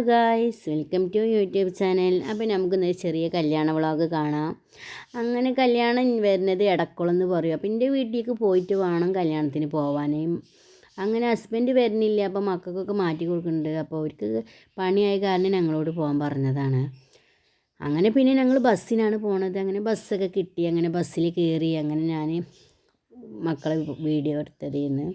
Guys, welcome to YouTube channel. അപ്പോൾ നമുക്കിന്ന് ചെറിയ കല്യാണ വ്ളോഗ് കാണാം. അങ്ങനെ കല്യാണം വരുന്നത് എടക്കുളം എന്ന് പറയും. അപ്പോൾ എൻ്റെ വീട്ടിലേക്ക് പോയിട്ട് വേണം കല്യാണത്തിന് പോവാനേ. അങ്ങനെ ഹസ്ബൻഡ് വരുന്നില്ല, അപ്പോൾ മക്കൾക്കൊക്കെ മാറ്റി കൊടുക്കുന്നുണ്ട്. അപ്പോൾ അവർക്ക് പണിയായ കാരണം ഞങ്ങളോട് പോകാൻ പറഞ്ഞതാണ്. അങ്ങനെ പിന്നെ ഞങ്ങൾ ബസ്സിനാണ് പോണത്. അങ്ങനെ ബസ്സൊക്കെ കിട്ടി. അങ്ങനെ ബസ്സിൽ കയറി. അങ്ങനെ ഞാൻ മക്കളെ വീഡിയോ എടുത്തതിന്ന്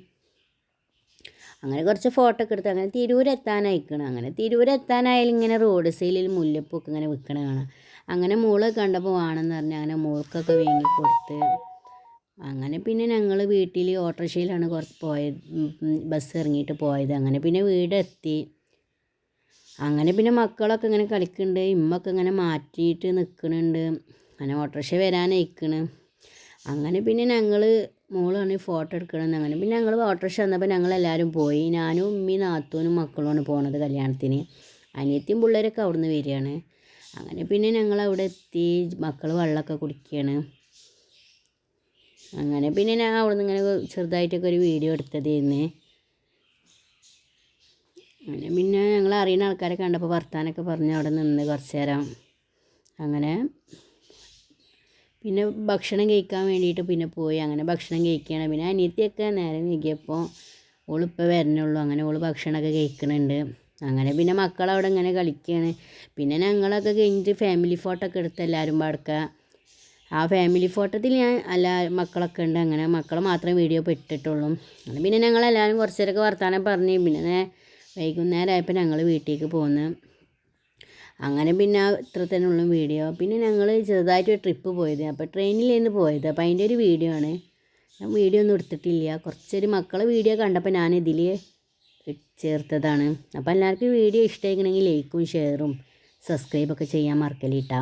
അങ്ങനെ കുറച്ച് ഫോട്ടോ ഒക്കെ എടുത്ത് അങ്ങനെ തിരൂരെത്താനായിക്കണം. അങ്ങനെ തിരൂരെത്താനായാലും ഇങ്ങനെ റോഡ് സൈഡിൽ മുല്ലപ്പൂക്കെ ഇങ്ങനെ വിൽക്കണ കാണാം. അങ്ങനെ മോളെ കണ്ടപ്പോൾ വേണമെന്ന് പറഞ്ഞാൽ അങ്ങനെ മോൾക്കൊക്കെ വാങ്ങിക്കൊടുത്ത് അങ്ങനെ പിന്നെ ഞങ്ങൾ വീട്ടിൽ ഓട്ടോറിക്ഷയിലാണ് കുറച്ച് പോയത്, ബസ് ഇറങ്ങിയിട്ട് പോയത്. അങ്ങനെ പിന്നെ വീടെത്തി. അങ്ങനെ പിന്നെ മക്കളൊക്കെ ഇങ്ങനെ കളിക്കുന്നുണ്ട്, ഇമ്മൊക്കെ ഇങ്ങനെ മാറ്റിയിട്ട് നിൽക്കുന്നുണ്ട്. അങ്ങനെ ഓട്ടോറിക്ഷ വരാനയക്കണ്. അങ്ങനെ പിന്നെ ഞങ്ങൾ മോളാണ് ഫോട്ടോ എടുക്കണമെന്ന്. അങ്ങനെ പിന്നെ ഞങ്ങൾ ഓട്ടോറിക്ഷ വന്നപ്പോൾ ഞങ്ങളെല്ലാവരും പോയി. ഞാനും ഉമ്മയും നാത്തൂനും മക്കളുമാണ് പോണത് കല്യാണത്തിന്. അനിയത്തിയും പിള്ളേരൊക്കെ അവിടെ നിന്ന് വരികയാണ്. അങ്ങനെ പിന്നെ ഞങ്ങൾ അവിടെ എത്തി. മക്കൾ വെള്ളമൊക്കെ കുടിക്കുകയാണ്. അങ്ങനെ പിന്നെ ഞാൻ അവിടെ നിന്ന് ഇങ്ങനെ ചെറുതായിട്ടൊക്കെ ഒരു വീഡിയോ എടുത്തതായിരുന്നു. അങ്ങനെ പിന്നെ ഞങ്ങൾ അറിയുന്ന ആൾക്കാരെ കണ്ടപ്പോൾ വർത്താനൊക്കെ പറഞ്ഞ് അവിടെ നിന്ന് കുറച്ച് നേരം. അങ്ങനെ പിന്നെ ഭക്ഷണം കഴിക്കാൻ വേണ്ടിയിട്ട് പിന്നെ പോയി. അങ്ങനെ ഭക്ഷണം കഴിക്കുകയാണ്. പിന്നെ അനിയത്തിയൊക്കെ നേരം വൈകിയപ്പോൾ ഓളിപ്പോൾ വരണുള്ളൂ. അങ്ങനെ ഓൾ ഭക്ഷണമൊക്കെ കഴിക്കുന്നുണ്ട്. അങ്ങനെ പിന്നെ മക്കളവിടെ ഇങ്ങനെ കളിക്കുകയാണ്. പിന്നെ ഞങ്ങളൊക്കെ കഴിഞ്ഞിട്ട് ഫാമിലി ഫോട്ടോ ഒക്കെ എടുത്ത് എല്ലാവരും പാടക്കുക. ആ ഫാമിലി ഫോട്ടോത്തിൽ ഞാൻ എല്ലാ മക്കളൊക്കെ ഉണ്ട്. അങ്ങനെ മക്കളെ മാത്രമേ വീഡിയോ ഇട്ടിട്ടുള്ളൂ. അങ്ങനെ പിന്നെ ഞങ്ങളെല്ലാവരും കുറച്ച് നേരമൊക്കെ വർത്താനം പറഞ്ഞ് പിന്നെ വൈകുന്നേരം ആയപ്പോൾ ഞങ്ങൾ വീട്ടിലേക്ക് പോന്ന്. അങ്ങനെ പിന്നെ ഇത്ര തന്നെ ഉള്ള വീഡിയോ. പിന്നെ ഞങ്ങൾ ചെറുതായിട്ട് ട്രിപ്പ് പോയത്, അപ്പോൾ ട്രെയിനിലായിരുന്നു പോയത്. അപ്പോൾ അതിൻ്റെ ഒരു വീഡിയോ ആണ്. ഞാൻ വീഡിയോ ഒന്നും എടുത്തിട്ടില്ല. കുറച്ചൊരു മക്കളെ വീഡിയോ കണ്ടപ്പോൾ ഞാൻ ഇതിൽ ചേർത്തതാണ്. അപ്പോൾ എല്ലാവർക്കും വീഡിയോ ഇഷ്ടമായിക്കണമെങ്കിൽ ലൈക്കും ഷെയറും സബ്സ്ക്രൈബൊക്കെ ചെയ്യാൻ മറക്കല്ലിട്ടാ.